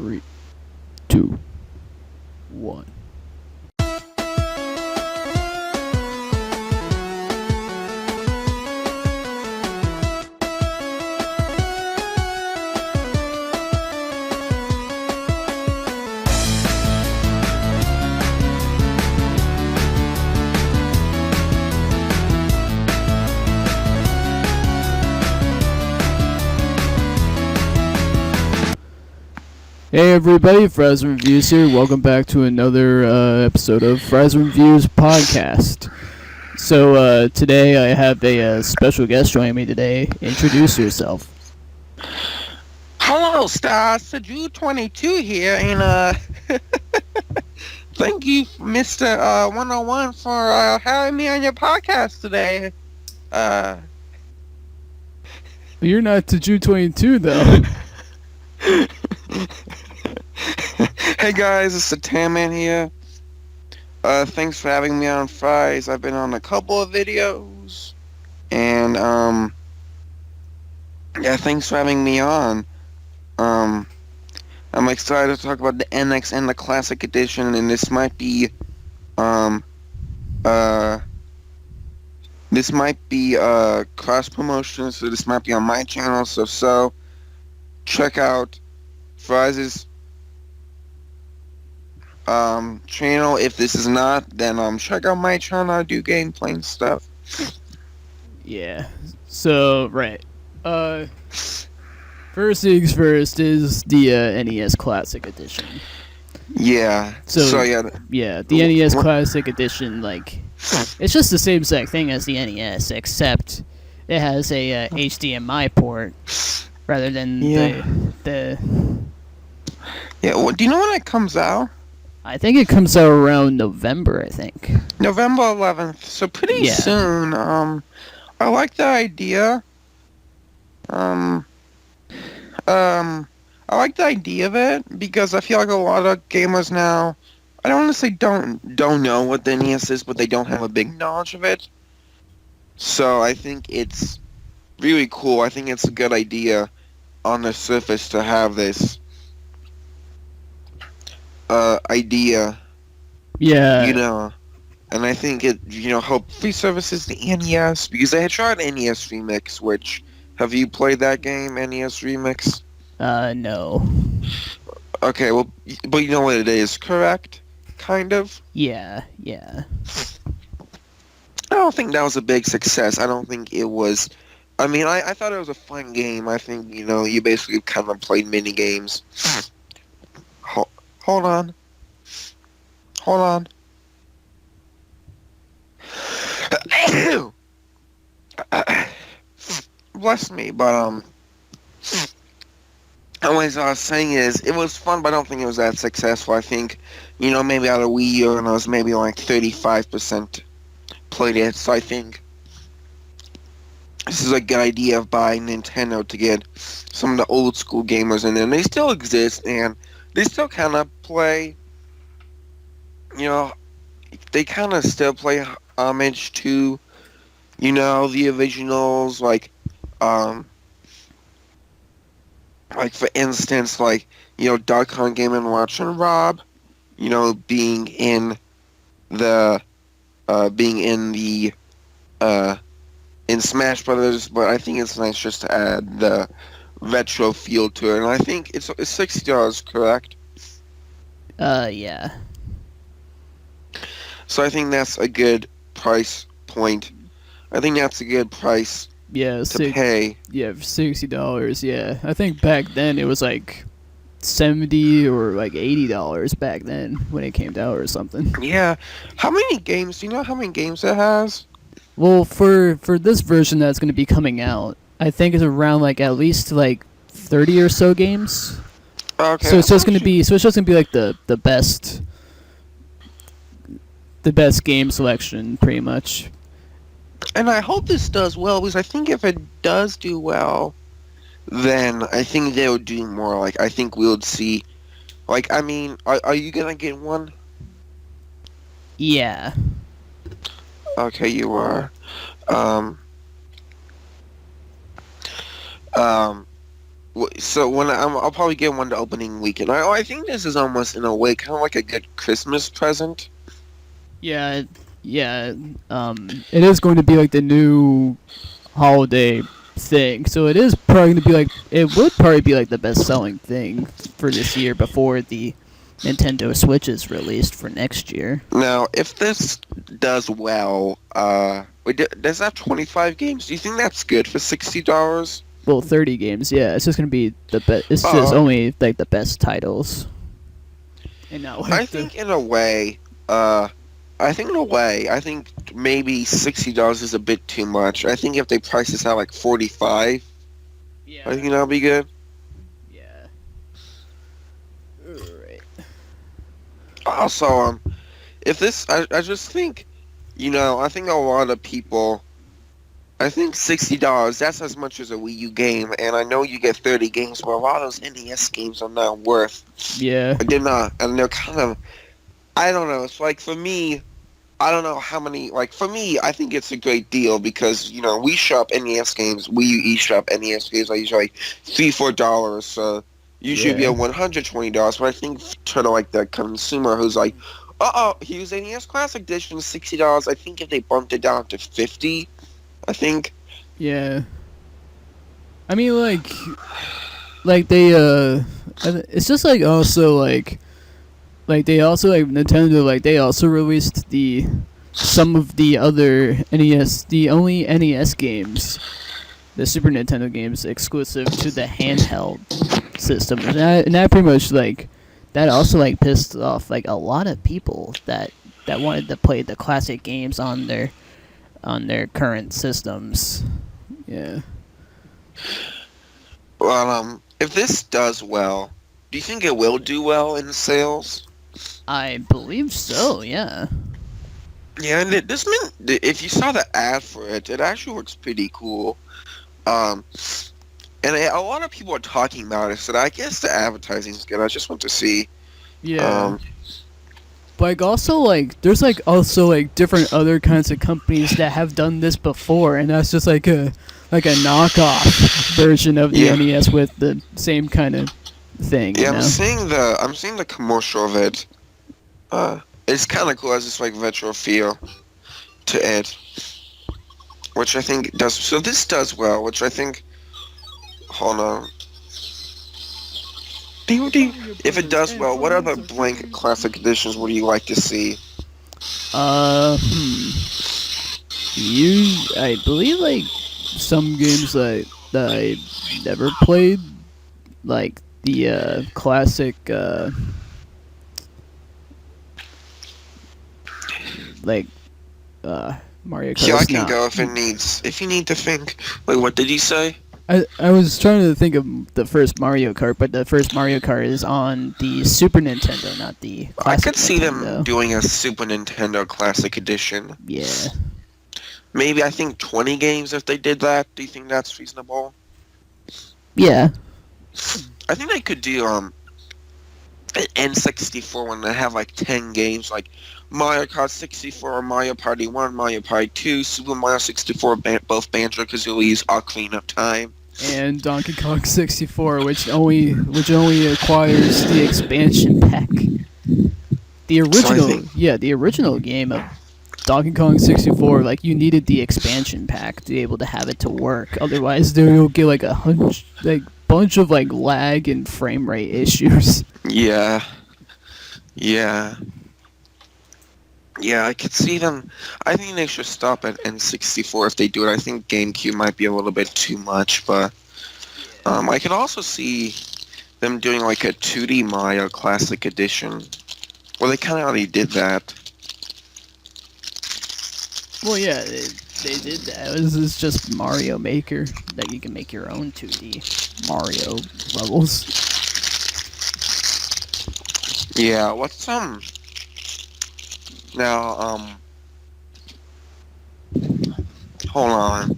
3, 2, 1. Hey everybody, Fries101Reviews here. Welcome back to another episode of Fries101Reviews podcast. So today I have a special guest joining me today. Introduce yourself. Hello, Stars. Jude22 here, and thank you, Mr. 101, for having me on your podcast today. You're not to Jude22 though. Hey guys, it's the Tanman here. Thanks for having me on Fries. I've been on a couple of videos, and yeah, thanks for having me on. I'm excited to talk about the NX and the Classic Edition, and this might be cross promotion, so this might be on my channel. So check out Fries' channel. If this is not, then check out my channel. I do gameplay and stuff. Yeah. So right. First things first is the NES Classic Edition. Yeah. So yeah. Yeah, the NES Classic Edition, like, it's just the same exact thing as the NES, except it has a HDMI port rather than the. Yeah. Well, do you know when it comes out? I think it comes out around November. I think November 11th. So pretty soon. I like the idea. I like the idea of it because I feel like a lot of gamers now, I don't want to say don't know what the NES is, but they don't have a big knowledge of it. So I think it's really cool. I think it's a good idea on the surface to have this idea. Yeah. You know, and I think it, hopefully services the NES, because they had tried NES Remix, which, have you played that game, NES Remix? No. Okay, well, but you know what it is, correct? Kind of? Yeah. I don't think that was a big success. I don't think it was. I mean, I thought it was a fun game. I think, you basically kind of played mini games. Hold on. Bless me, but anyways, what I was saying is, it was fun, but I don't think it was that successful. I think, maybe out of Wii U, and it was maybe like 35% played it, so I think this is a good idea by Nintendo to get some of the old school gamers in there. And they still exist, and they still kind of play, they kind of still play homage to, the originals, like for instance, Duck Hunt Game & Watch and Rob, being in Smash Brothers, but I think it's nice just to add the retro feel to it, and I think it's $60, correct? Yeah. So I think that's a good price point. I think that's a good price to pay. Yeah, for $60, yeah. I think back then it was like $70 or like $80 back then when it came out or something. Yeah. How many games? Do you know how many games it has? Well, for this version that's going to be coming out, I think it's around like at least like 30 or so games. Okay. So it's just going to be like the best game selection pretty much. And I hope this does well, because I think if it does do well, then I think they would do more. Like, I think we would see, like, I mean, are you gonna get one? Yeah. Okay, you are. So when I'll probably get one the opening weekend. I think this is almost in a way kind of like a good Christmas present. Yeah, yeah. It is going to be like the new holiday thing, so it is probably going to be like it would probably be like the best selling thing for this year before the Nintendo Switch is released for next year. Now, if this does well, does that have 25 games? Do you think that's good for $60? Well, 30 games. Yeah, it's just going to be the best. It's just Uh, only like the best titles, and not I like the. think in a way, uh, I think maybe $60 is a bit too much. I think if they price this out like 45, I Yeah. think that'll be good. Yeah. Right. Also, if this, I just think, I think a lot of people, I think $60, that's as much as a Wii U game, and I know you get 30 games, but a lot of those NES games are not worth, Yeah. they're not, and they're kind of, I don't know, it's like for me, I don't know how many, like for me, I think it's a great deal because, we shop NES games, Wii U eShop NES games, I usually like $3, $4, so usually be Yeah. at $120, but I think to like the consumer who's like, here's NES Classic Edition, $60, I think if they bumped it down to 50, I think, Yeah. I mean, like they it's just like also like they also like Nintendo like they also released the some of the other NES the only NES games, the Super Nintendo games exclusive to the handheld system, and that pretty much like that also like pissed off like a lot of people that wanted to play the classic games on their current systems. Yeah. well, if this does well, do you think it will do well in sales? I believe so, yeah. Yeah, and if you saw the ad for it, it actually looks pretty cool. Um, and a lot of people are talking about it, so I guess the advertising is good. I just want to see. Yeah. Um, Like also like there's like also like different other kinds of companies that have done this before, and that's just like a knockoff version of the yeah, NES with the same kind of thing, you yeah, know. I'm seeing the commercial of it. It's kind of cool. It has this like retro feel to it, which I think does. So this does well, which I think. Hold on. If it does well, what other blank classic editions would you like to see? Hmm. I believe like some games that I never played, like the classic like Mario Yeah, I Kart. can Not. go if you need to think. Wait, what did you say? I was trying to think of the first Mario Kart, but the first Mario Kart is on the Super Nintendo, not the I classic could see them Nintendo. doing a Super Nintendo Classic Edition. Yeah. Maybe I think 20 games if they did that. Do you think that's reasonable? Yeah. I think they could do an N64 when they have like 10 games like Mario Kart 64, Mario Party 1, Mario Party 2, Super Mario 64, both Banjo Kazooie's Ocarina of Time. And Donkey Kong 64, which only acquires the expansion pack. So I think The original game of Donkey Kong 64, like you needed the expansion pack to be able to have it to work. Otherwise, there will get like a bunch of like lag and frame rate issues. yeah, yeah. Yeah, I could see them. I think they should stop at N64 if they do it. I think GameCube might be a little bit too much, but I could also see them doing like a 2D Mario Classic Edition. Well, they kind of already did that. Well, yeah, they did that. It's just Mario Maker that you can make your own 2D Mario levels. Yeah, what's now hold on.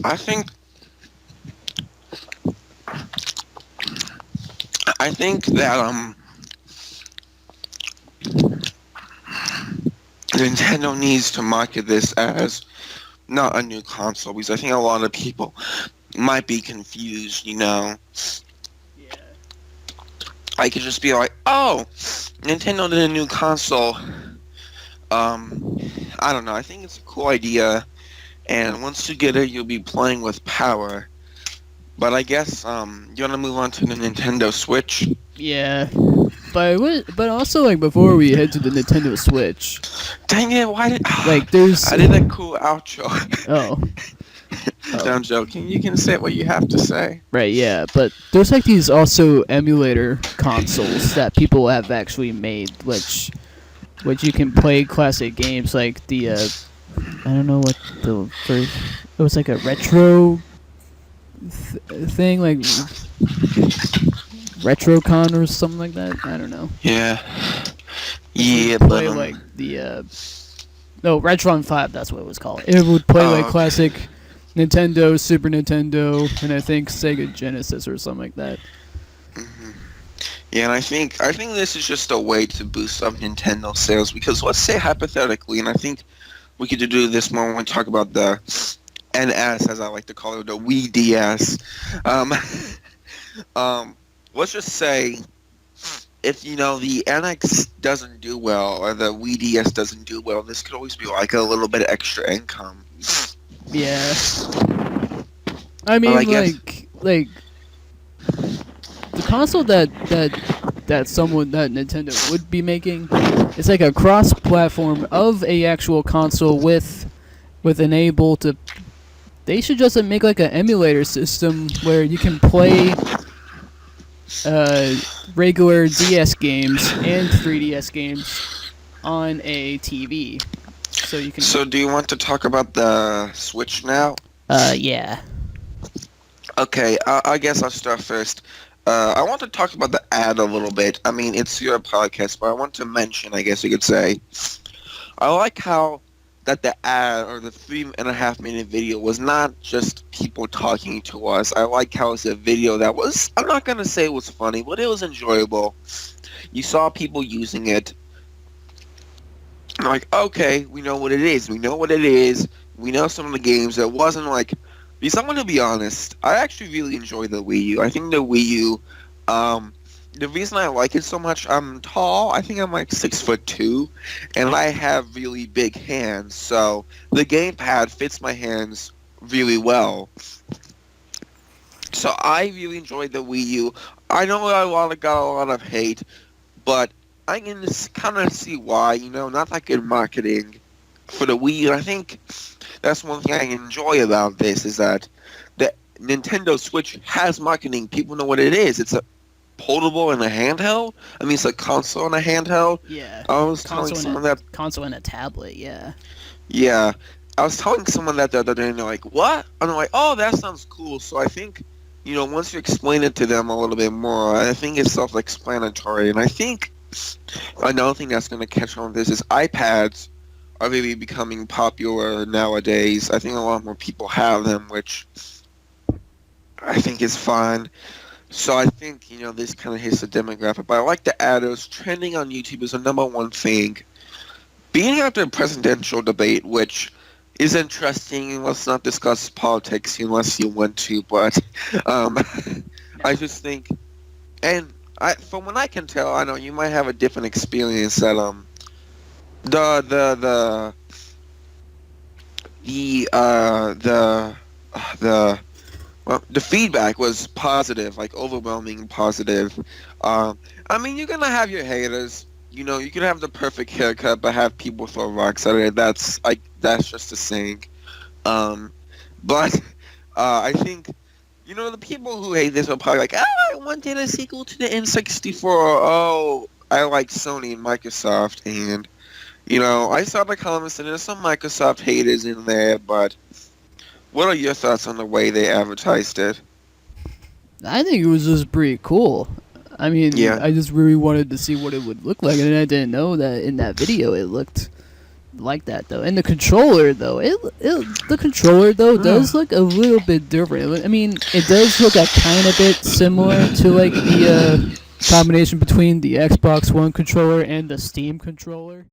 I think I think that Nintendo needs to market this as not a new console, because I think a lot of people might be confused, Yeah. I could just be like, oh, Nintendo did a new console. I don't know. I think it's a cool idea, and once you get it, you'll be playing with power. But I guess you want to move on to the Nintendo Switch. Yeah. But also, like, before we head to the Nintendo Switch, Dang it! Why did like, there's I did a cool outro? oh No, I'm joking. You can say what you have to say. right, yeah, but there's like these also emulator consoles that people have actually made, which you can play classic games like the I don't know what the first, it was like a retro thing, like RetroCon or something like that. I don't know. Yeah. It Yeah, would play but like the no, Retron 5, that's what it was called. It would play like okay. classic Nintendo, Super Nintendo, and I think Sega Genesis or something like that. Mhm. Yeah, and I think this is just a way to boost up Nintendo sales, because let's say hypothetically, and I think we could do this more when we talk about the NS, as I like to call it, the Wii DS. Um, let's just say if the NX doesn't do well or the Wii DS doesn't do well, this could always be like a little bit of extra income. Yeah. I Well, I mean, guess. like the console that Nintendo would be making, it's like a cross-platform of a actual console with enable to. They should just make like an emulator system where you can play regular DS games and 3DS games on a TV, so you can. So, do you want to talk about the Switch now? Yeah. Okay, I guess I'll start first. I want to talk about the ad a little bit. I mean, it's your podcast, but I want to mention, I guess you could say, I like how that the ad or the 3.5 minute video was not just people talking to us. I like how it's a video that was, I'm not going to say it was funny, but it was enjoyable. You saw people using it. Like, okay, we know what it is. We know what it is. We know some of the games. It wasn't like, because I'm going to be honest, I actually really enjoy the Wii U. I think the Wii U, the reason I like it so much, I'm tall. I think I'm like 6'2", and I have really big hands. So the gamepad fits my hands really well. So I really enjoyed the Wii U. I know I got a lot of hate, but I can kind of see why. Not that good marketing for the Wii U. I think that's one thing I enjoy about this, is that the Nintendo Switch has marketing. People know what it is. It's a portable and a handheld. I mean, it's a console and a handheld. Yeah. I was telling someone that. Console and a tablet. Yeah. Yeah, I was telling someone that the other day, and they're like, "What?" And I'm like, "Oh, that sounds cool." So I think, once you explain it to them a little bit more, I think it's self-explanatory. And I think another thing that's going to catch on with this is iPads are really becoming popular nowadays. I think a lot more people have them, which I think is fine. So I think, this kind of hits the demographic. But I like the adders. Trending on YouTube is the number one thing. Being after a presidential debate, which is interesting. Let's not discuss politics unless you want to. But I just think, and from what I can tell, I know you might have a different experience, that the the feedback was positive, like overwhelming positive. I mean, you're gonna have your haters. You can have the perfect haircut, but have people throw rocks at it. That's just a saying. But I think the people who hate this are probably like, oh, I wanted a sequel to the N64. Oh, I like Sony and Microsoft, and I saw the comments and there's some Microsoft haters in there, but what are your thoughts on the way they advertised it? I think it was just pretty cool. I mean, Yeah. I just really wanted to see what it would look like, and I didn't know that in that video it looked like that though. And the controller though, the controller though does look a little bit different. I mean, it does look a kind of bit similar to like the combination between the Xbox One controller and the Steam controller.